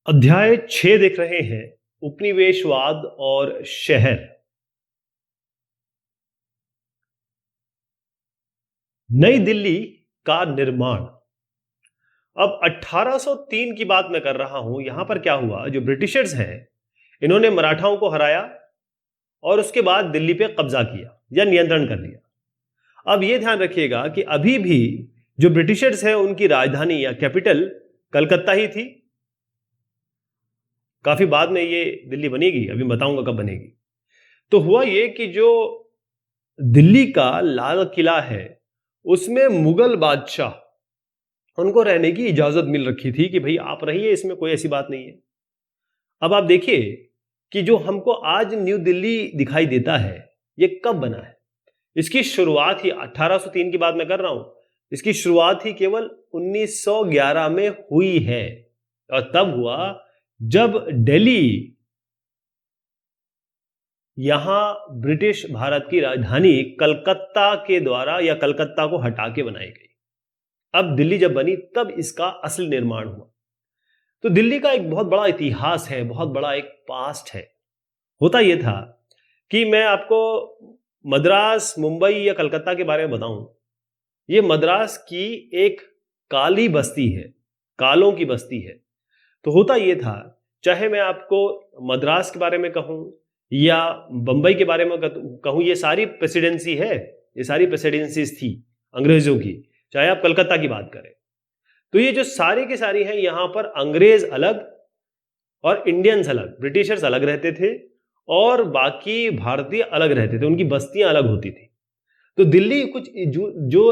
अध्याय 6 देख रहे हैं, उपनिवेशवाद और शहर। नई दिल्ली का निर्माण। अब 1803 की बात मैं कर रहा हूं। यहां पर क्या हुआ, जो ब्रिटिशर्स हैं इन्होंने मराठाओं को हराया और उसके बाद दिल्ली पे कब्जा किया या नियंत्रण कर लिया। अब यह ध्यान रखिएगा कि अभी भी जो ब्रिटिशर्स हैं उनकी राजधानी या कैपिटल कलकत्ता ही थी। काफी बाद में ये दिल्ली बनेगी, अभी बताऊंगा कब बनेगी। तो हुआ ये कि जो दिल्ली का लाल किला है उसमें मुगल बादशाह उनको रहने की इजाजत मिल रखी थी कि भाई आप रहिए, इसमें कोई ऐसी बात नहीं है। अब आप देखिए कि जो हमको आज न्यू दिल्ली दिखाई देता है ये कब बना है। इसकी शुरुआत ही 1803 की बात मैं कर रहा हूं, इसकी शुरुआत ही केवल 1911 में हुई है। और तब हुआ जब दिल्ली यहां ब्रिटिश भारत की राजधानी कलकत्ता के द्वारा या कलकत्ता को हटा के बनाई गई। अब दिल्ली जब बनी तब इसका असली निर्माण हुआ। तो दिल्ली का एक बहुत बड़ा इतिहास है, बहुत बड़ा एक पास्ट है। होता यह था कि मैं आपको मद्रास, मुंबई या कलकत्ता के बारे में बताऊं। यह मद्रास की एक काली बस्ती है, कालों की बस्ती है। तो होता यह था, चाहे मैं आपको मद्रास के बारे में कहूं या बंबई के बारे में कहूं, ये सारी प्रेसिडेंसी है, ये सारी प्रेसिडेंसीज थी अंग्रेजों की। चाहे आप कलकत्ता की बात करें, तो ये जो सारी की सारी हैं, यहां पर अंग्रेज अलग और इंडियंस अलग, ब्रिटिशर्स अलग रहते थे और बाकी भारतीय अलग रहते थे, उनकी बस्तियां अलग होती थी। तो दिल्ली कुछ जो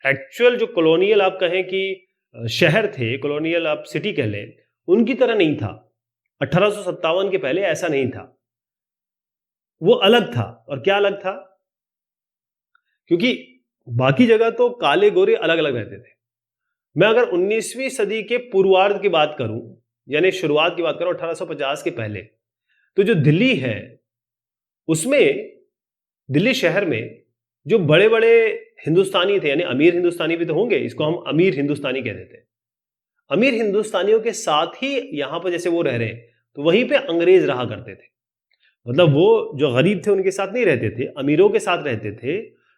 एक्चुअल जो कॉलोनियल आप कहें कि शहर थे, कॉलोनियल आप सिटी कह लें, उनकी तरह नहीं था। 1857 के पहले ऐसा नहीं था, वो अलग था। और क्या अलग था? क्योंकि बाकी जगह तो काले गोरे अलग अलग रहते थे। मैं अगर 19वीं सदी के पूर्वार्ध की बात करूं, यानी शुरुआत की बात करूं 1850 के पहले, तो जो दिल्ली है उसमें, दिल्ली शहर में जो बड़े बड़े हिंदुस्तानी थे, यानी अमीर हिंदुस्तानी भी तो होंगे, इसको हम अमीर हिंदुस्तानी कह देते हैं। अमीर हिंदुस्तानियों के साथ ही यहां पर जैसे वो रह रहे हैं, तो वहीं पे अंग्रेज रहा करते थे। मतलब वो जो गरीब थे उनके साथ नहीं रहते थे, अमीरों के साथ रहते थे,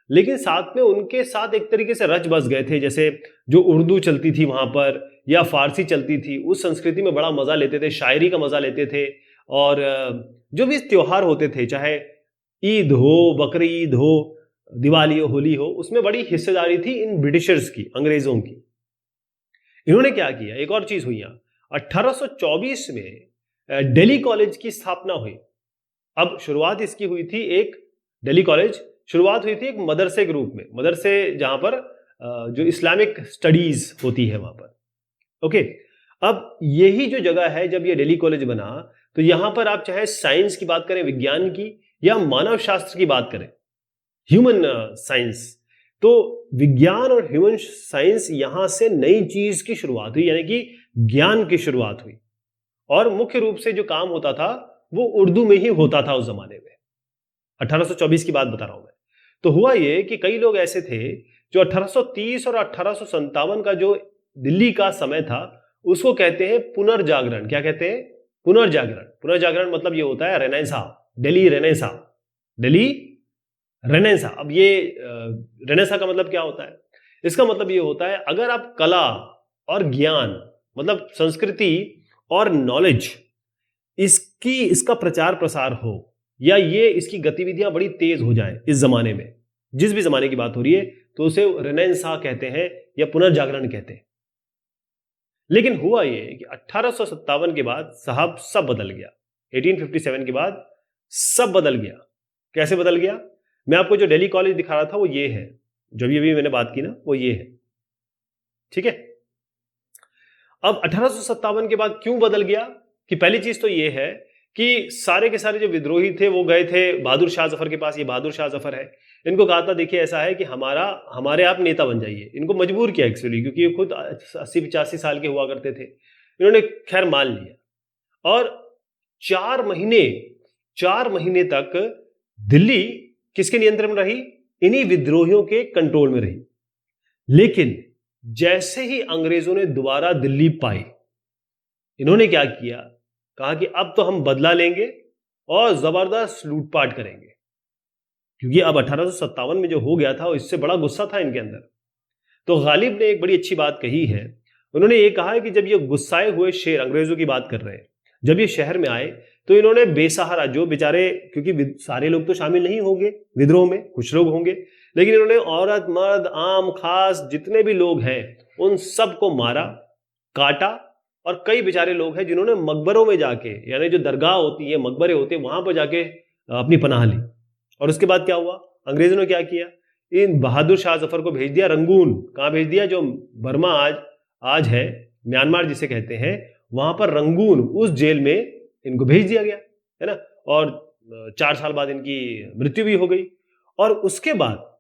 लेकिन साथ में उनके साथ एक तरीके से रच बस गए थे। जैसे जो उर्दू चलती थी वहां पर या फारसी चलती थी, उस संस्कृति में बड़ा मजा लेते थे, शायरी का मजा लेते थे। और जो भी त्योहार होते थे, चाहे ईद हो, बकरी ईद हो, दिवाली हो, होली हो, उसमें बड़ी हिस्सेदारी थी इन ब्रिटिशर्स की, अंग्रेजों की। इन्होंने क्या किया, एक और चीज हुई यहां, 1824 में दिल्ली कॉलेज की स्थापना हुई। अब शुरुआत इसकी हुई थी, एक दिल्ली कॉलेज शुरुआत हुई थी एक मदरसे के रूप में, मदरसे जहां पर जो इस्लामिक स्टडीज होती है वहां पर। ओके, अब यही जो जगह है, जब ये दिल्ली कॉलेज बना, तो यहां पर आप चाहे साइंस की बात करें, विज्ञान की, या मानव शास्त्र की बात करें, ह्यूमन साइंस, तो विज्ञान और ह्यूमन साइंस यहां से नई चीज की शुरुआत हुई, यानी कि ज्ञान की शुरुआत हुई। और मुख्य रूप से जो काम होता था वो उर्दू में ही होता था उस जमाने में। 1824 की बात बता रहा हूं मैं। तो हुआ ये कि कई लोग ऐसे थे जो 1830 और 1857 का जो दिल्ली का समय था उसको कहते हैं पुनर्जागरण। क्या कहते हैं? पुनर्जागरण। पुनर्जागरण मतलब ये होता है Renaissance, Delhi Renaissance, Delhi Renaissance. अब ये रेनेसा का मतलब क्या होता है? इसका मतलब ये होता है, अगर आप कला और ज्ञान, मतलब संस्कृति और नॉलेज, इसका प्रचार प्रसार हो, या ये इसकी गतिविधियां बड़ी तेज हो जाएं इस जमाने में, जिस भी जमाने की बात हो रही है, तो उसे रेनेसां कहते हैं या पुनर्जागरण कहते हैं। लेकिन हुआ ये कि 1857 के बाद साहब सब बदल गया। 1857 के बाद सब बदल गया। कैसे बदल गया? मैं आपको जो दिल्ली कॉलेज दिखा रहा था वो ये है, जो भी मैंने बात की ना, वो ये है। ठीक है। अब 1857 के बाद क्यों बदल गया? कि पहली चीज तो ये है कि सारे के सारे जो विद्रोही थे वो गए थे बहादुर शाह जफर के पास। ये बहादुर शाह जफर है, इनको कहा था देखिए ऐसा है कि हमारे आप नेता बन जाइए। इनको मजबूर किया एक्चुअली, क्योंकि ये खुद 80-85 साल के हुआ करते थे। इन्होंने खैर मान लिया और 4 महीने तक दिल्ली किसके नियंत्रण में रही? इन्हीं विद्रोहियों के कंट्रोल में रही। लेकिन जैसे ही अंग्रेजों ने दोबारा दिल्ली पाई, इन्होंने क्या किया, कहा कि अब तो हम बदला लेंगे और जबरदस्त लूटपाट करेंगे, क्योंकि अब 1857 में जो हो गया था इससे बड़ा गुस्सा था इनके अंदर। तो गालिब ने एक बड़ी अच्छी बात कही है। उन्होंने ये कहा है कि जब ये गुस्साए हुए शेर, अंग्रेजों की बात कर रहे हैं, जब ये शहर में आए तो इन्होंने बेसहारा, जो बेचारे, क्योंकि सारे लोग तो शामिल नहीं होंगे विद्रोह में, कुछ लोग होंगे, लेकिन इन्होंने औरत मर्द आम खास जितने भी लोग हैं उन सबको मारा, काटा। और कई बेचारे लोग हैं जिन्होंने मकबरों में जाके, यानी जो दरगाह होती है, मकबरे होते हैं, वहां पर जाके अपनी पनाह ली। और उसके बाद क्या हुआ, अंग्रेजों ने क्या किया, इन बहादुर शाह जफर को भेज दिया रंगून। कहाँ भेज दिया, जो बर्मा आज है, म्यांमार जिसे कहते हैं, वहां पर रंगून, उस जेल में इनको भेज दिया गया, है ना। और 4 साल बाद इनकी मृत्यु भी हो गई। और उसके बाद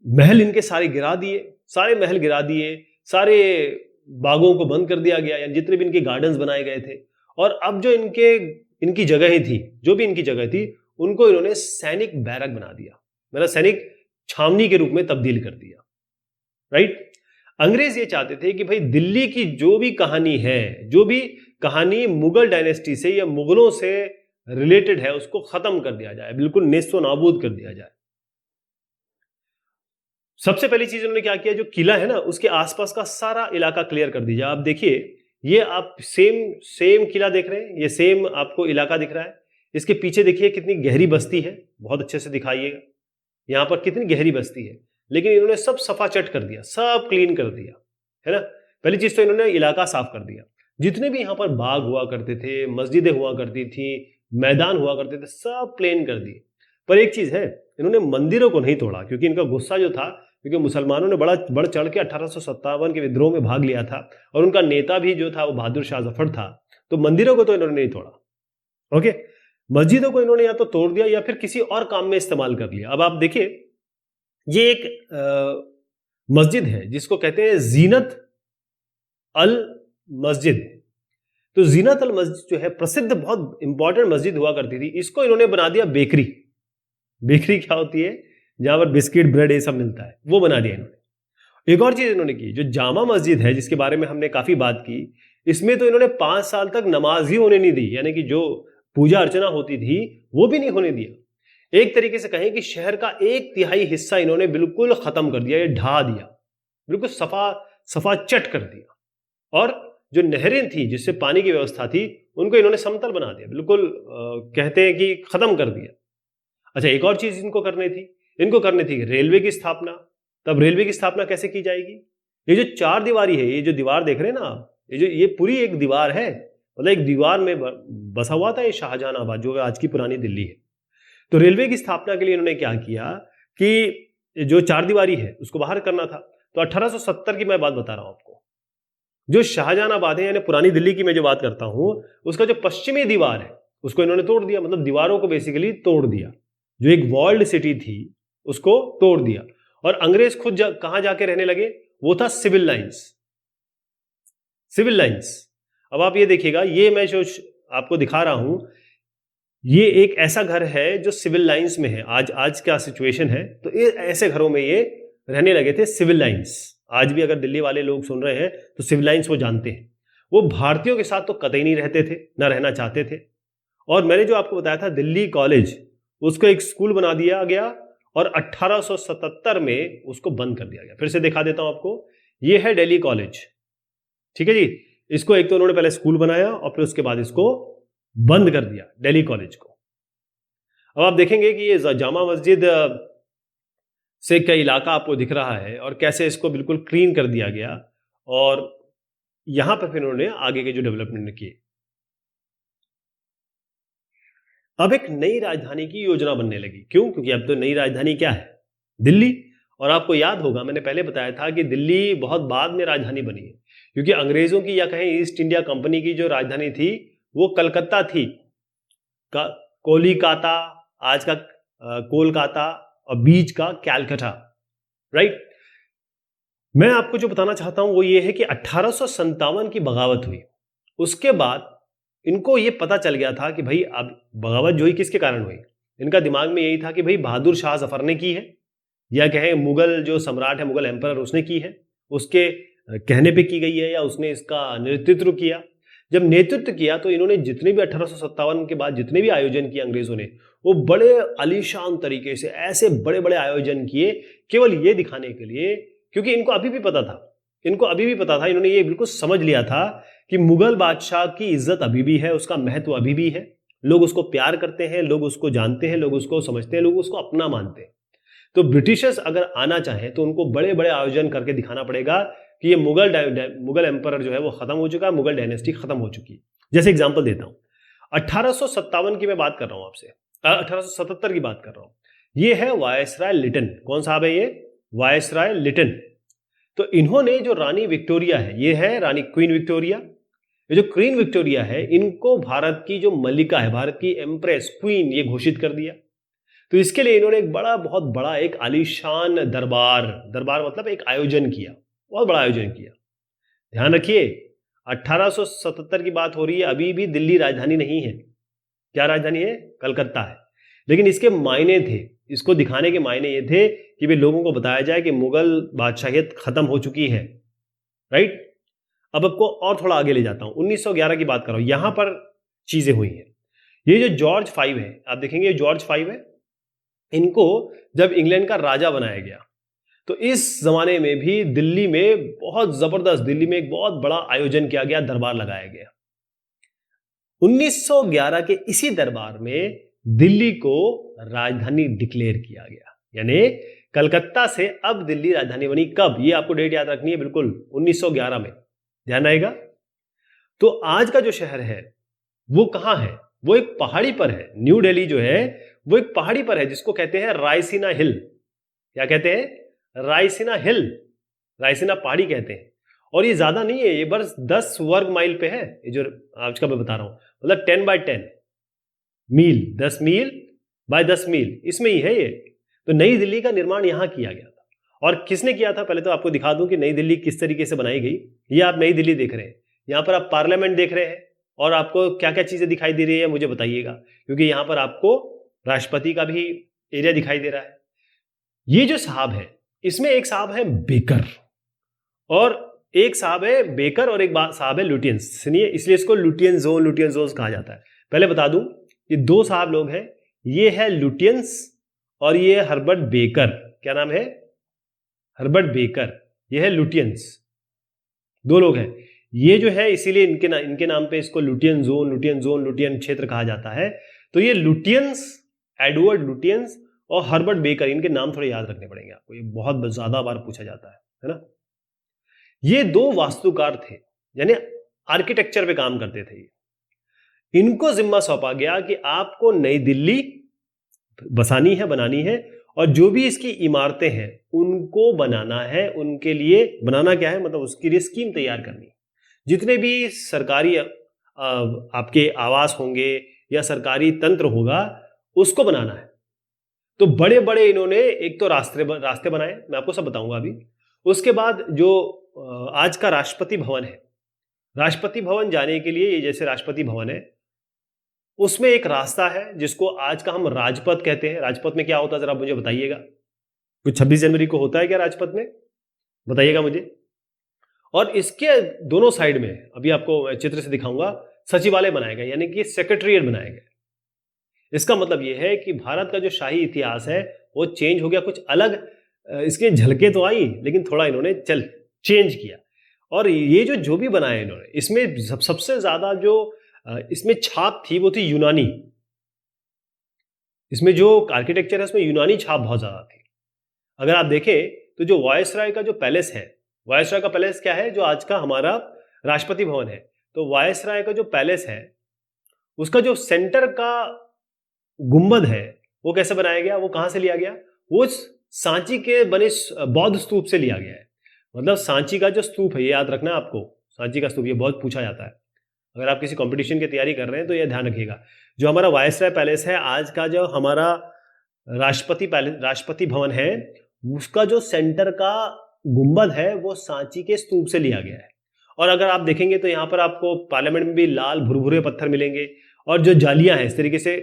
महल इनके सारे गिरा दिए, सारे महल गिरा दिए, सारे बागों को बंद कर दिया गया, यानी जितने भी इनके गार्डन्स बनाए गए थे। और अब जो इनकी जगह थी, जो भी इनकी जगह थी, उनको इन्होंने सैनिक बैरक बना दिया, मतलब सैनिक छावनी के रूप में तब्दील कर दिया। राइट। अंग्रेज ये चाहते थे कि भाई दिल्ली की जो भी कहानी है, जो भी कहानी मुगल डायनेस्टी से या मुगलों से रिलेटेड है, उसको खत्म कर दिया जाए, बिल्कुल नेस्तो नाबूद कर दिया जाए। सबसे पहली चीज उन्होंने क्या किया, जो किला है ना उसके आसपास का सारा इलाका क्लियर कर दीजिए। आप देखिए, ये आप सेम किला देख रहे हैं, ये सेम आपको इलाका दिख रहा है। इसके पीछे देखिए कितनी गहरी बस्ती है, बहुत अच्छे से दिखाइएगा यहां पर कितनी गहरी बस्ती है। लेकिन इन्होंने सब सफा चट कर दिया, सब क्लीन कर दिया, है ना। पहली चीज तो इन्होंने इलाका साफ कर दिया। जितने भी यहां पर बाग हुआ करते थे, मस्जिदें हुआ करती थी, मैदान हुआ करते थे, सब प्लेन कर दिए। पर एक चीज है, इन्होंने मंदिरों को नहीं तोड़ा, क्योंकि इनका गुस्सा जो था, क्योंकि मुसलमानों ने बड़ा बढ़ चढ़ के 1857 के विद्रोह में भाग लिया था, और उनका नेता भी जो था वो बहादुर शाह जफर था। तो मंदिरों को तो इन्होंने नहीं तोड़ा। ओके, मस्जिदों को इन्होंने या तो तोड़ दिया या फिर किसी और काम में इस्तेमाल कर लिया। अब आप देखिए, ये एक मस्जिद है जिसको कहते हैं जीनत अल मस्जिद। तो जीनत अल मस्जिद जो है प्रसिद्ध, बहुत इंपॉर्टेंट मस्जिद हुआ करती थी, इसको इन्होंने बना दिया बेकरी। बेकरी क्या होती है, जहां पर बिस्किट ब्रेड ये सब मिलता है, वो बना दिया इन्होंने। एक और चीज इन्होंने की, जो जामा मस्जिद है जिसके बारे में हमने काफी बात की, इसमें तो इन्होंने 5 साल तक नमाज ही होने नहीं दी, यानी कि जो पूजा अर्चना होती थी वो भी नहीं होने दिया। एक तरीके से कहें कि शहर का 1/3 हिस्सा इन्होंने बिल्कुल खत्म कर दिया, ये ढा दिया, बिल्कुल सफा चट कर दिया। और जो नहरें थी जिससे पानी की व्यवस्था थी, उनको इन्होंने समतल बना दिया, बिल्कुल कहते हैं कि खत्म कर दिया। अच्छा, एक और चीज इनको करनी थी रेलवे की स्थापना। तब रेलवे की स्थापना कैसे की जाएगी, ये जो 4 दीवारी है, ये जो दीवार देख रहे हैं ना आप, ये पूरी एक दीवार है, मतलब एक दीवार में बसा हुआ था ये शाहजहानाबाद, जो आज की पुरानी दिल्ली है। तो रेलवे की स्थापना के लिए इन्होंने क्या किया कि जो 4 दीवारी है उसको बाहर करना था। तो 1870 की मैं बात बता रहा हूं आपको। जो शाहजहानाबाद है, यानी पुरानी दिल्ली की मैं जो बात करता हूं, उसका जो पश्चिमी दीवार है उसको इन्होंने तोड़ दिया, मतलब दीवारों को बेसिकली तोड़ दिया। जो एक वॉल्ड सिटी थी उसको तोड़ दिया। और अंग्रेज खुद कहां जाके रहने लगे, वो था सिविल लाइंस। अब आप ये देखिएगा, ये मैं जो आपको दिखा रहा हूं, ये एक ऐसा घर है जो सिविल लाइंस में है। आज क्या सिचुएशन है, तो ऐसे घरों में ये रहने लगे थे, सिविल लाइंस। आज भी अगर दिल्ली वाले लोग सुन रहे हैं तो सिविल लाइंस वो जानते हैं। वो भारतीयों के साथ तो कतई नहीं रहते थे, ना रहना चाहते थे। और मैंने जो आपको बताया था दिल्ली कॉलेज, उसको एक स्कूल बना दिया गया और 1877 में उसको बंद कर दिया गया। फिर से दिखा देता हूं आपको, ये है दिल्ली कॉलेज, ठीक है जी। इसको एक तो उन्होंने पहले स्कूल बनाया और फिर उसके बाद इसको बंद कर दिया, दिल्ली कॉलेज को। अब आप देखेंगे कि ये जामा मस्जिद से का इलाका आपको दिख रहा है और कैसे इसको बिल्कुल क्लीन कर दिया गया, और यहां पर फिर उन्होंने आगे के जो डेवलपमेंट किए। अब एक नई राजधानी की योजना बनने लगी। क्यों? क्योंकि अब तो नई राजधानी क्या है, दिल्ली। और आपको याद होगा, मैंने पहले बताया था कि दिल्ली बहुत बाद में राजधानी बनी है, क्योंकि अंग्रेजों की या कहें ईस्ट इंडिया कंपनी की जो राजधानी थी वो कलकत्ता थी। कोलिकाता, आज का कोलकाता, और बीच का कैलकटा, राइट। मैं आपको जो बताना चाहता हूं वो ये है कि 1857 की बगावत हुई। उसके बाद इनको ये पता चल गया था कि भाई अब बगावत जो हुई किसके कारण हुई। इनका दिमाग में यही था कि भाई बहादुर शाह जफर ने की है, या कहें मुगल जो सम्राट है, मुगल एम्परर, उसने की है। उसके कहने पे की गई है या उसने इसका नेतृत्व किया। जब नेतृत्व किया तो इन्होंने जितने भी 1857 के बाद जितने भी आयोजन किए अंग्रेजों ने, वो बड़े आलीशान तरीके से ऐसे बड़े बड़े आयोजन किए, केवल ये दिखाने के लिए, क्योंकि इनको अभी भी पता था, इन्होंने ये बिल्कुल समझ लिया था कि मुगल बादशाह की इज्जत अभी भी है, उसका महत्व अभी भी है, लोग उसको प्यार करते हैं, लोग उसको जानते हैं, लोग उसको समझते हैं, लोग उसको अपना मानते हैं। तो ब्रिटिशर्स अगर आना चाहें तो उनको बड़े बड़े आयोजन करके दिखाना पड़ेगा कि ये मुगल एम्परर जो है वो खत्म हो चुका है, मुगल डायनेस्टी खत्म हो चुकी है। जैसे एग्जांपल देता हूं, 1857 की मैं बात कर रहा हूं आपसे, 1877 की बात कर रहा हूं। ये है वायसराय लिटन। कौन साहब है ये? वायसराय लिटन। तो इन्होंने जो रानी विक्टोरिया है, ये है रानी क्वीन विक्टोरिया। ये जो क्वीन विक्टोरिया है, इनको भारत की जो मल्लिका है, भारत की एम्प्रेस क्वीन, ये घोषित कर दिया। तो इसके लिए इन्होंने एक बहुत बड़ा एक आलीशान दरबार मतलब एक आयोजन किया, बहुत बड़ा आयोजन किया। ध्यान रखिए 1877 की बात हो रही है, अभी भी दिल्ली राजधानी नहीं है। क्या राजधानी है? कलकत्ता है। लेकिन इसके मायने थे, इसको दिखाने के मायने ये थे कि भाई लोगों को बताया जाए कि मुगल बादशाहियत खत्म हो चुकी है। राइट। अब आपको और थोड़ा आगे ले जाता हूं, 1911 की बात कर रहा हूं। यहां पर चीजें हुई हैं। ये जो जॉर्ज 5 है, आप देखेंगे जॉर्ज 5 है, इनको जब इंग्लैंड का राजा बनाया गया तो इस जमाने में भी दिल्ली में बहुत जबरदस्त, दिल्ली में एक बहुत बड़ा आयोजन किया गया, दरबार लगाया गया। 1911 के इसी दरबार में दिल्ली को राजधानी डिक्लेयर किया गया, यानी कलकत्ता से अब दिल्ली राजधानी बनी। कब? ये आपको डेट याद रखनी है, बिल्कुल 1911 में, ध्यान आएगा। तो आज का जो शहर है वो कहां है? वो एक पहाड़ी पर है। न्यू दिल्ली जो है वो एक पहाड़ी पर है, जिसको कहते हैं रायसीना हिल। क्या कहते हैं? रायसीना हिल, रायसीना पहाड़ी कहते हैं। और ये ज्यादा नहीं है, ये बस 10 वर्ग माइल पे है। ये जो आज का मैं बता रहा हूं, मतलब 10 बाय 10 मील, 10 मील बाय 10 मील, इसमें ही है ये। तो नई दिल्ली का निर्माण यहां किया गया था। और किसने किया था? पहले तो आपको दिखा दूं कि नई दिल्ली किस तरीके से बनाई गई। ये आप नई दिल्ली देख रहे हैं, यहां पर आप पार्लियामेंट देख रहे हैं, और आपको क्या क्या चीजें दिखाई दे रही है मुझे बताइएगा, क्योंकि यहां पर आपको राष्ट्रपति का भी एरिया दिखाई दे रहा है। ये जो साहब है, इसमें एक साहब है बेकर, और एक साहब है बेकर, और एक साहब है लुटियंस। सुनिए, इसलिए इसको लुटियन जोन कहा जाता है। पहले बता दूं, ये दो साहब लोग हैं, ये है लुटियंस और ये हर्बर्ट बेकर। क्या नाम है? Herbert baker. ये है लुटियंस। दो लोग हैं ये जो है, इसीलिए इनके नाम पे इसको लुटियन क्षेत्र कहा जाता है। तो ये लुटियंस, एडवर्ड लुटियंस और हर्बर्ट बेकर, इनके नाम थोड़े याद रखने पड़ेंगे आपको, ये बहुत ज्यादा बार पूछा जाता है ना। ये दो वास्तुकार थे, यानी आर्किटेक्चर पे काम करते थे। इनको जिम्मा सौंपा गया कि आपको नई दिल्ली बसानी है, बनानी है, और जो भी इसकी इमारतें हैं उनको बनाना है। उनके लिए बनाना क्या है, मतलब उसके लिए स्कीम तैयार करनी। जितने भी सरकारी आपके आवास होंगे या सरकारी तंत्र होगा, उसको बनाना है। तो बड़े बड़े इन्होंने एक तो रास्ते बनाए, मैं आपको सब बताऊंगा अभी। उसके बाद जो आज का राष्ट्रपति भवन है, राष्ट्रपति भवन जाने के लिए, ये जैसे राष्ट्रपति भवन है, उसमें एक रास्ता है जिसको आज का हम राजपथ कहते हैं। राजपथ में क्या होता है जरा मुझे बताइएगा। कुछ 26 जनवरी को होता है क्या राजपथ में? बताइएगा मुझे। और इसके दोनों साइड में, अभी आपको चित्र से दिखाऊंगा, सचिवालय बनाया गया, यानी कि सेक्रेटरीट बनाया गया। इसका मतलब यह है कि भारत का जो शाही इतिहास है वो चेंज हो गया, कुछ अलग इसके झलके तो आई, लेकिन थोड़ा इन्होंने चेंज किया। और ये जो भी बनाया इन्होंने, इसमें सबसे ज्यादा जो इसमें छाप थी वो थी यूनानी। इसमें जो आर्किटेक्चर है उसमें यूनानी छाप बहुत ज्यादा थी। अगर आप देखें तो जो वायसराय का जो पैलेस है, वायसराय का पैलेस क्या है, जो आज का हमारा राष्ट्रपति भवन है, तो वायसराय का जो पैलेस है उसका जो सेंटर का गुंबद है वो कैसे बनाया गया, वो कहां से लिया गया? वो सांची के बने बौद्ध स्तूप से लिया गया है। मतलब सांची का जो स्तूप है, ये याद रखना आपको, सांची का स्तूप, ये बहुत पूछा जाता है। अगर आप किसी कंपटीशन की तैयारी कर रहे हैं तो ये ध्यान रखिएगा। जो हमारा वायसराय पैलेस है, आज का जो हमारा राष्ट्रपति भवन है, उसका जो सेंटर का गुंबद है वो सांची के स्तूप से लिया गया है। और अगर आप देखेंगे तो यहाँ पर आपको पार्लियामेंट में भी लाल भुरभुरे पत्थर मिलेंगे, और जो जालियां हैं इस तरीके से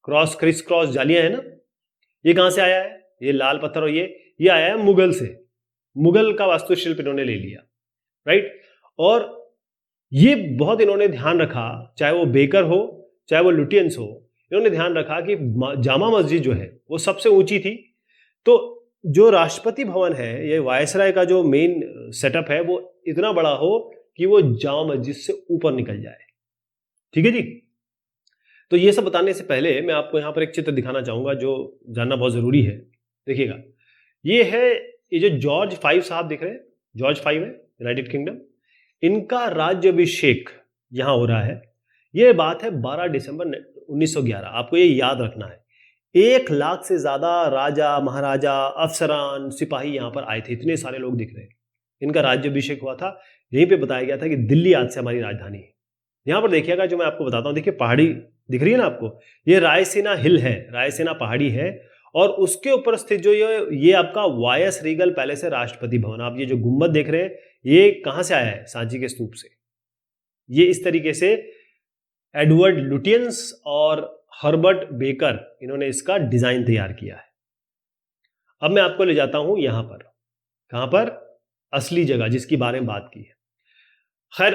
क्रिस क्रॉस जालियां है ना, ये कहां से आया है? ये लाल पत्थर, और ये आया है मुगल से। मुगल का वास्तुशिल्प इन्होंने ले लिया। राइट। और ये बहुत इन्होंने ध्यान रखा, चाहे वो बेकर हो चाहे वो लुटियंस हो, इन्होंने ध्यान रखा कि जामा मस्जिद जो है वो सबसे ऊंची थी, तो जो राष्ट्रपति भवन है, ये वायसराय का जो मेन सेटअप है, वो इतना बड़ा हो कि वो जामा मस्जिद से ऊपर निकल जाए। ठीक है जी। तो ये सब बताने से पहले मैं आपको यहाँ पर एक चित्र दिखाना चाहूंगा जो जानना बहुत जरूरी है। देखिएगा, ये जो जॉर्ज 5 साहब दिख रहे हैं, जॉर्ज 5 है, यूनाइटेड किंगडम, इनका राज्याभिषेक यहां हो रहा है। ये बात है 12 दिसंबर 1911। आपको ये याद रखना है, 1 लाख से ज्यादा राजा महाराजा अफसरान सिपाही यहां पर आए थे, इतने सारे लोग दिख रहे हैं। इनका राज्याभिषेक हुआ था, यहीं पे बताया गया था कि दिल्ली आज से हमारी राजधानी है। यहां पर देखिएगा, जो मैं आपको बताता हूं, देखिए पहाड़ी दिख रही है ना आपको, ये रायसीना हिल है, रायसीना पहाड़ी है, और उसके ऊपर स्थित जो ये आपका वायस रीगल पैलेस है, राष्ट्रपति भवन। आप ये जो गुंबद देख रहे हैं, ये कहां से आया है? सांची के स्तूप से। ये इस तरीके से एडवर्ड लुटियंस और हर्बर्ट बेकर, इन्होंने इसका डिजाइन तैयार किया है। अब मैं आपको ले जाता हूं यहां पर, कहां पर? असली जगह जिसकी बारे में बात की है। खैर,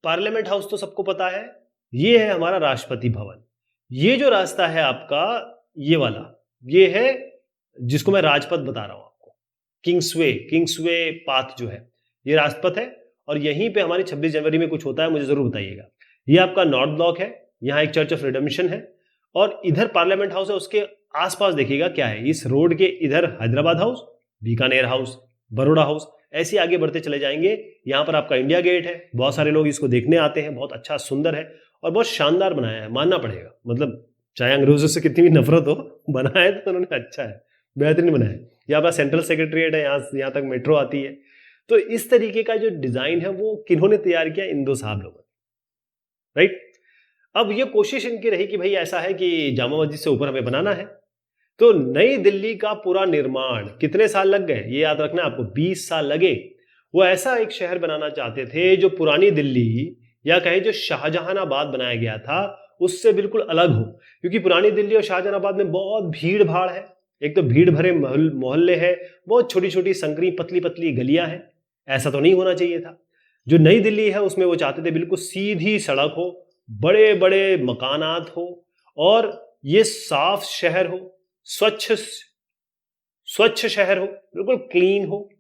पार्लियामेंट हाउस तो सबको पता है, ये है हमारा राष्ट्रपति भवन। ये जो रास्ता है आपका, ये वाला, ये है जिसको मैं राजपथ बता रहा हूं आपको, किंग्सवे पाथ जो है, ये राजपथ है। और यहीं पे हमारी 26 जनवरी में कुछ होता है, मुझे जरूर बताइएगा। ये आपका नॉर्थ ब्लॉक है, यहाँ एक चर्च ऑफ रिडेम्पशन है, और इधर पार्लियामेंट हाउस है। उसके आसपास देखिएगा क्या है, इस रोड के इधर Hyderabad house, Bikaner house, Baroda house, ऐसे आगे बढ़ते चले जाएंगे। यहाँ पर आपका इंडिया गेट है, बहुत सारे लोग इसको देखने आते हैं, बहुत अच्छा सुंदर है और बहुत शानदार बनाया है, मानना पड़ेगा। मतलब चाहे अंग्रेजों से कितनी भी नफरत हो, बनाया तो उन्होंने अच्छा है, बेहतरीन बनाया है। यहाँ पर सेंट्रल सेक्रेटरीट है, यहाँ तक मेट्रो आती है। तो इस तरीके का जो डिजाइन है वो किन्होंने तैयार किया? इन 2 साहब लोगों ने, राइट। अब ये कोशिश इनकी रही कि भाई ऐसा है कि जामा मस्जिद से ऊपर हमें बनाना है, तो नई दिल्ली का पूरा निर्माण कितने साल लग गए? ये याद रखना आपको, 20 साल लगे। वो ऐसा एक शहर बनाना चाहते थे जो पुरानी दिल्ली, या कहें जो शाहजहानाबाद बनाया गया था, उससे बिल्कुल अलग हो। क्योंकि पुरानी दिल्ली और शाहजहानाबाद में बहुत भीड़ भाड़ है, एक तो भीड़ भरे मोहल्ले हैं, बहुत छोटी छोटी संकरी पतली पतली गलियां हैं। ऐसा तो नहीं होना चाहिए था। जो नई दिल्ली है उसमें वो चाहते थे बिल्कुल सीधी सड़क हो, बड़े बड़े मकानात हो, और ये साफ शहर हो, स्वच्छ शहर हो, बिल्कुल क्लीन हो।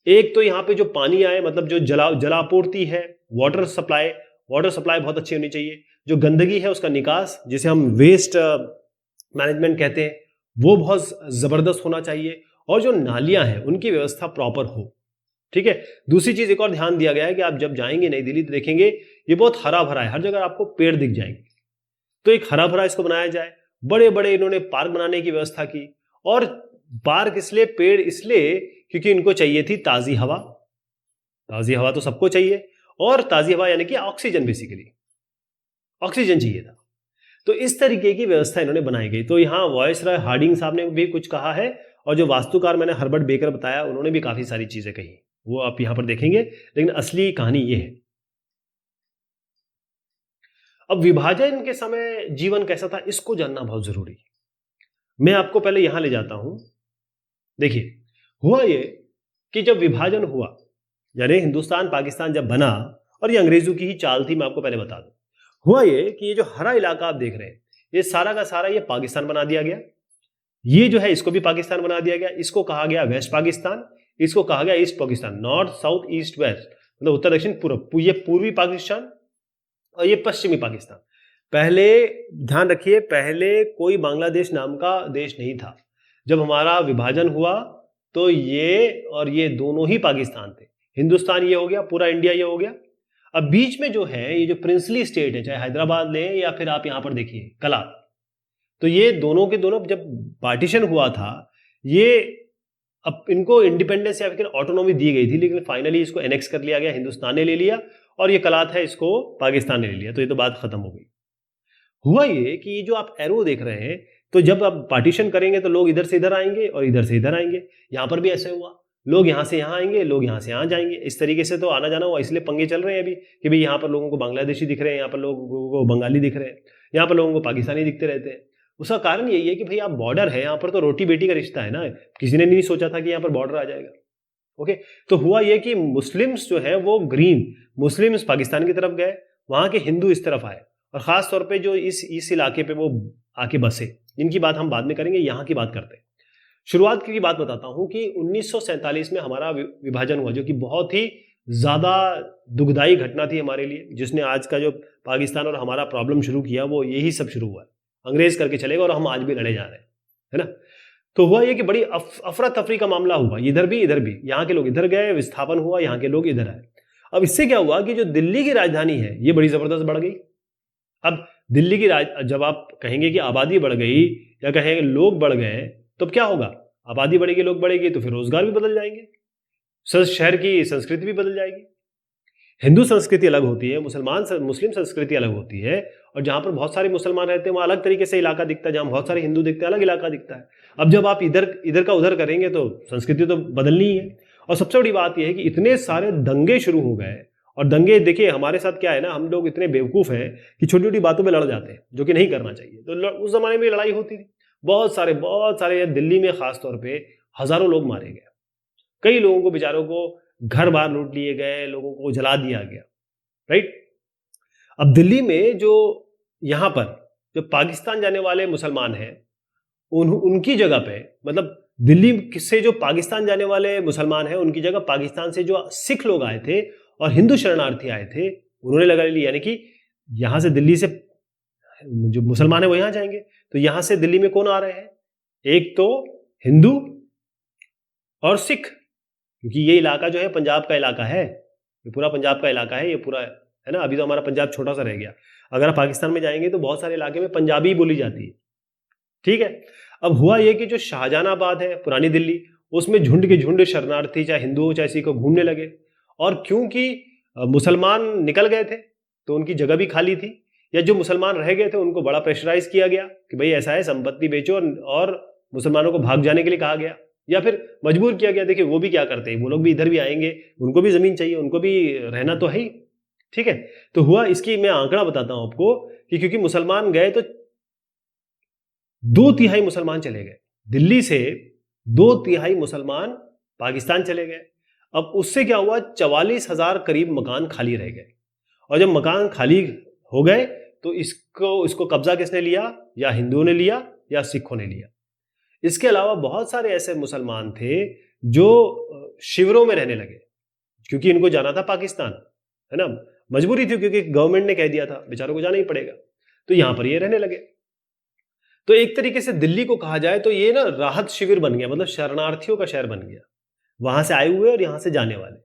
एक तो यहाँ पे जो पानी आए, मतलब जो जलापूर्ति है, वाटर सप्लाई बहुत अच्छी होनी चाहिए। जो गंदगी है उसका निकास, जिसे हम वेस्ट मैनेजमेंट कहते हैं, वो बहुत जबरदस्त होना चाहिए। और जो नालियां हैं उनकी व्यवस्था प्रॉपर हो। ठीक है। दूसरी चीज एक और ध्यान दिया गया है कि आप जब जाएंगे नई दिल्ली तो देखेंगे ये बहुत हरा भरा है, हर जगह आपको पेड़ दिख जाएंगे, तो एक हरा भरा इसको बनाया जाए। बड़े बड़े इन्होंने पार्क बनाने की व्यवस्था की। और पार्क इसलिए, पेड़ इसलिए, क्योंकि इनको चाहिए थी ताजी हवा। ताजी हवा तो सबको चाहिए, और ताजी हवा यानी कि ऑक्सीजन, बेसिकली ऑक्सीजन चाहिए था। तो इस तरीके की व्यवस्था इन्होंने बनाई गई। तो यहाँ वायसराय हार्डिंग साहब ने भी कुछ कहा है, और जो वास्तुकार मैंने हर्बर्ट बेकर बताया, उन्होंने भी काफी सारी चीजें कही, वो आप यहां पर देखेंगे। लेकिन असली कहानी ये है। अब विभाजन के समय जीवन कैसा था, इसको जानना बहुत जरूरी है। मैं आपको पहले यहां ले जाता हूं। देखिए, हुआ ये कि जब विभाजन हुआ, यानी हिंदुस्तान पाकिस्तान जब बना, और ये अंग्रेजों की ही चाल थी, मैं आपको पहले बता दूं। हुआ ये कि ये जो हरा इलाका आप देख रहे हैं, ये सारा का सारा ये पाकिस्तान बना दिया गया। ये जो है इसको भी पाकिस्तान बना दिया गया। इसको कहा गया वेस्ट पाकिस्तान, इसको कहा गया east Pakistan, north south east west, मतलब उत्तर दक्षिण पूर्व। ये पूर्वी पाकिस्तान और ये पश्चिमी पाकिस्तान। पहले ध्यान रखिए, पहले कोई बांग्लादेश नाम का देश नहीं था। जब हमारा विभाजन हुआ तो ये और ये दोनों ही पाकिस्तान थे। हिंदुस्तान ये हो गया, पूरा इंडिया ये हो गया। अब बीच में जो है ये जो प्रिंसली स्टेट है, चाहे हैदराबाद ले या फिर आप यहां पर देखिए कला, तो ये दोनों के दोनों जब पार्टीशन हुआ था, ये अब इनको इंडिपेंडेंस या फिर ऑटोनॉमी दी गई थी, लेकिन फाइनली इसको एनेक्स कर लिया गया, हिंदुस्तान ने ले लिया, और ये कलात है इसको पाकिस्तान ने ले लिया। तो ये तो बात खत्म हो गई। हुआ ये कि ये जो आप एरो देख रहे हैं, तो जब आप पार्टीशन करेंगे तो लोग इधर से इधर आएंगे और इधर से इधर आएंगे। यहां पर भी ऐसे हुआ, लोग यहां से यहां आएंगे, लोग यहां से यहां जाएंगे। इस तरीके से तो आना जाना हुआ। इसलिए पंगे चल रहे हैं अभी कि भाई यहाँ पर लोगों को बांग्लादेशी दिख रहे हैं, यहाँ पर लोगों को बंगाली दिख रहे हैं, यहाँ पर लोगों को पाकिस्तानी दिखते रहते हैं। उसका कारण यही है कि भाई आप बॉर्डर है, यहाँ पर तो रोटी बेटी का रिश्ता है ना। किसी ने नहीं सोचा था कि यहाँ पर बॉर्डर आ जाएगा। ओके, तो हुआ ये कि मुस्लिम्स जो है वो ग्रीन मुस्लिम्स पाकिस्तान की तरफ गए, वहां के हिंदू इस तरफ आए, और खास तौर पे जो इस इलाके पे वो आके बसे, इनकी बात हम बाद में करेंगे, यहाँ की बात करते हैं। शुरुआत की बात बताता हूं कि 1947 में हमारा विभाजन हुआ, जो कि बहुत ही ज्यादा दुखदाई घटना थी हमारे लिए, जिसने आज का जो पाकिस्तान और हमारा प्रॉब्लम शुरू किया वो यही सब शुरू हुआ है। अंग्रेज करके चलेगा और हम आज भी लड़े जा रहे हैं, है ना। तो हुआ ये कि बड़ी अफरा तफरी का मामला हुआ, इधर भी, यहाँ के लोग इधर गए, विस्थापन हुआ, यहाँ के लोग इधर आए। अब इससे क्या हुआ कि जो दिल्ली की राजधानी है ये बड़ी जबरदस्त बढ़ गई। अब दिल्ली की जब आप कहेंगे कि आबादी बढ़ गई या कहेंगे लोग बढ़ गए, तो क्या होगा? आबादी बढ़ेगी, लोग बढ़ेगी, तो फिर रोजगार भी बदल जाएंगे, शहर की संस्कृति भी बदल जाएगी। हिंदू संस्कृति अलग होती है, मुस्लिम संस्कृति अलग होती है, और जहां पर बहुत सारे मुसलमान रहते हैं वहां अलग तरीके से इलाका दिखता है, जहां बहुत सारे हिंदू दिखते हैं अलग इलाका दिखता है। अब जब आप इधर का उधर करेंगे तो संस्कृति तो बदलनी ही है। और सबसे बड़ी बात यह है कि इतने सारे दंगे शुरू हो गए, और दंगे देखिए हमारे साथ क्या है ना, हम लोग इतने बेवकूफ हैं कि छोटी छोटी बातों में लड़ जाते हैं, जो कि नहीं करना चाहिए। तो उस जमाने में लड़ाई होती थी, बहुत सारे दिल्ली में खास तौर पे हजारों लोग मारे गए, कई लोगों को बेचारों को घर बार लूट लिए गए, लोगों को जला दिया गया, राइट। अब दिल्ली में जो यहां पर जो पाकिस्तान जाने वाले मुसलमान हैं, उनकी जगह पे, मतलब दिल्ली से जो पाकिस्तान जाने वाले मुसलमान हैं उनकी जगह पाकिस्तान से जो सिख लोग आए थे और हिंदू शरणार्थी आए थे, उन्होंने लगा लिया, यानी कि यहां से दिल्ली से जो मुसलमान है वो यहां जाएंगे, तो यहां से दिल्ली में कौन आ रहे हैं? एक तो हिंदू और सिख, क्योंकि ये इलाका जो है पंजाब का इलाका है, ये पूरा पंजाब का इलाका है, ये पूरा है ना। अभी तो हमारा पंजाब छोटा सा रह गया, अगर आप पाकिस्तान में जाएंगे तो बहुत सारे इलाके में पंजाबी बोली जाती है, ठीक है। अब हुआ ये कि जो शाहजहानाबाद है, पुरानी दिल्ली, उसमें झुंड के झुंड शरणार्थी, चाहे हिंदू हो चाहे सिख हो, घूमने लगे, और क्योंकि मुसलमान निकल गए थे तो उनकी जगह भी खाली थी, या जो मुसलमान रह गए थे उनको बड़ा प्रेशराइज किया गया कि भाई ऐसा है, संपत्ति बेचो, और मुसलमानों को भाग जाने के लिए कहा गया, या फिर मजबूर किया गया। देखिए वो भी क्या करते हैं, वो लोग भी इधर भी आएंगे, उनको भी जमीन चाहिए, उनको भी रहना तो है ही, ठीक है। तो हुआ, इसकी मैं आंकड़ा बताता हूं आपको कि क्योंकि मुसलमान गए तो 2/3 मुसलमान चले गए दिल्ली से, 2/3 मुसलमान पाकिस्तान चले गए। अब उससे क्या हुआ, 44,000 करीब मकान खाली रह गए, और जब मकान खाली हो गए तो इसको कब्जा किसने लिया? या हिंदुओं ने लिया या सिखों ने लिया। इसके अलावा बहुत सारे ऐसे मुसलमान थे जो शिविरों में रहने लगे, क्योंकि इनको जाना था पाकिस्तान, है ना, मजबूरी थी, क्योंकि गवर्नमेंट ने कह दिया था बेचारों को जाना ही पड़ेगा, तो यहां पर ये रहने लगे। तो एक तरीके से दिल्ली को कहा जाए तो ये ना राहत शिविर बन गया, मतलब शरणार्थियों का शहर बन गया, वहां से आए हुए और यहां से जाने वाले।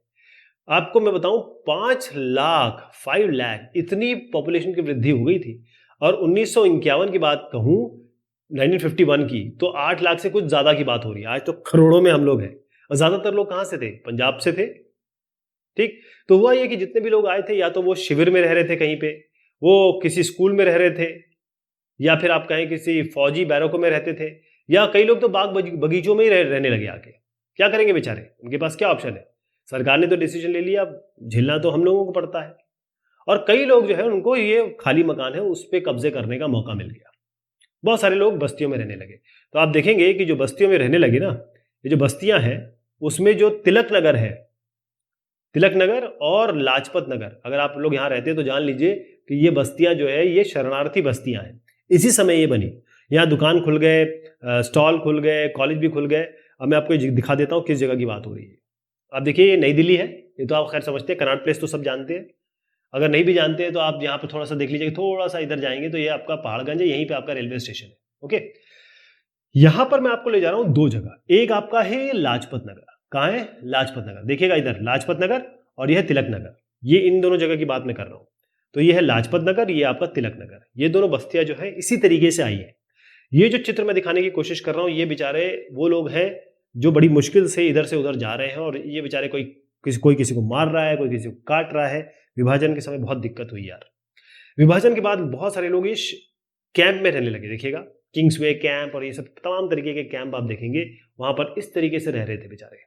आपको मैं बताऊं 5 लाख इतनी पॉपुलेशन की वृद्धि हो गई थी। और 1951 की बात कहूं, 1951 की, तो 8 लाख से कुछ ज्यादा की बात हो रही है, आज तो करोड़ों में हम लोग हैं। और ज्यादातर लोग कहां से थे? पंजाब से थे, ठीक। तो हुआ ये कि जितने भी लोग आए थे, या तो वो शिविर में रह रहे थे कहीं पे, वो किसी स्कूल में रह रहे थे, या फिर आप कहें किसी फौजी बैरकों में रहते थे, या कई लोग तो बाग बगीचों में ही रहने लगे आके। क्या करेंगे बेचारे, उनके पास क्या ऑप्शन है? सरकार ने तो डिसीजन ले लिया, झेलना तो हम लोगों को पड़ता है। और कई लोग जो है उनको ये खाली मकान है उस पर कब्जे करने का मौका मिल गया, बहुत सारे लोग बस्तियों में रहने लगे। तो आप देखेंगे कि जो बस्तियों में रहने लगे ना, ये जो बस्तियां हैं उसमें जो तिलक नगर है, तिलक नगर और लाजपत नगर, अगर आप लोग यहाँ रहते हैं तो जान लीजिए कि ये बस्तियां जो है ये शरणार्थी बस्तियां हैं। इसी समय ये बनी, यहाँ दुकान खुल गए, स्टॉल खुल गए, कॉलेज भी खुल गए। अब मैं आपको दिखा देता हूँ किस जगह की बात हो रही है। आप देखिए ये नई दिल्ली है, ये तो आप खैर समझते हैं, कनॉट प्लेस तो सब जानते हैं। अगर नहीं भी जानते हैं तो आप यहाँ पे थोड़ा सा देख लीजिए, थोड़ा सा इधर जाएंगे तो ये आपका पहाड़गंज है, यहीं पे आपका रेलवे स्टेशन है, ओके। यहां पर मैं आपको ले जा रहा हूं 2 जगह, एक आपका है लाजपत नगर। कहाँ है? लाजपत नगर, देखिएगा इधर लाजपत नगर, और यह है तिलक नगर, ये इन दोनों जगह की बात मैं कर रहा हूं। तो ये है लाजपत नगर, ये आपका तिलक नगर, ये दोनों बस्तियां जो है इसी तरीके से आई है। ये जो चित्र मैं दिखाने की कोशिश कर रहा हूं, ये बेचारे वो लोग हैं जो बड़ी मुश्किल से इधर से उधर जा रहे हैं, और ये बेचारे कोई किसी को मार रहा है, कोई किसी को काट रहा है। विभाजन के समय बहुत दिक्कत हुई यार। विभाजन के बाद बहुत सारे लोग इस कैंप में रहने लगे, देखिएगा किंग्सवे कैंप और ये सब तमाम तरीके के कैंप आप देखेंगे, वहां पर इस तरीके से रह रहे थे बेचारे।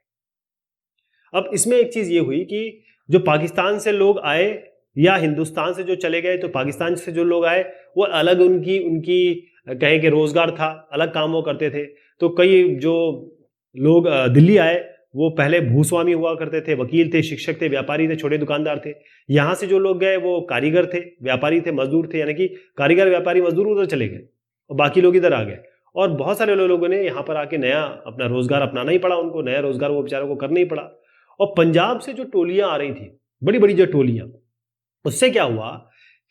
अब इसमें एक चीज ये हुई कि जो पाकिस्तान से लोग आए या हिंदुस्तान से जो चले गए, तो पाकिस्तान से जो लोग आए वो अलग उनकी कहें कि रोजगार था, अलग काम वो करते थे। तो कई जो लोग दिल्ली आए वो पहले भूस्वामी हुआ करते थे, वकील थे, शिक्षक थे, व्यापारी थे, छोटे दुकानदार थे। यहाँ से जो लोग गए वो कारीगर थे, व्यापारी थे, मजदूर थे, यानी कि कारीगर, व्यापारी, मजदूर उधर चले गए और बाकी लोग इधर आ गए। और बहुत सारे लोगों ने यहाँ पर आके नया अपना रोजगार अपनाना ही पड़ा, उनको नया रोजगार वो बेचारों को करना ही पड़ा। और पंजाब से जो टोलियां आ रही थी, बड़ी बड़ी जो टोलियां, उससे क्या हुआ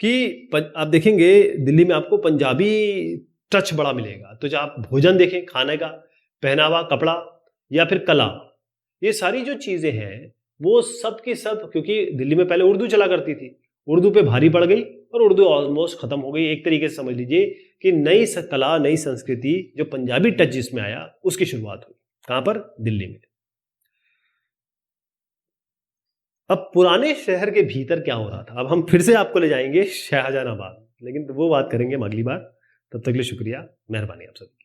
कि आप देखेंगे दिल्ली में आपको पंजाबी टच बड़ा मिलेगा। तो जब आप भोजन देखें, खाने का, पहनावा, कपड़ा या फिर कला, ये सारी जो चीजें हैं वो सब की सब, क्योंकि दिल्ली में पहले उर्दू चला करती थी, उर्दू पे भारी पड़ गई और उर्दू ऑलमोस्ट खत्म हो गई। एक तरीके से समझ लीजिए कि नई कला, नई संस्कृति, जो पंजाबी टच जिसमें आया, उसकी शुरुआत हुई। कहां पर? दिल्ली में। अब पुराने शहर के भीतर क्या हो रहा था, अब हम फिर से आपको ले जाएंगे शाहजहानाबाद, लेकिन वो बात करेंगे हम अगली बार। तब तक के लिए शुक्रिया, मेहरबानी आप सबकी।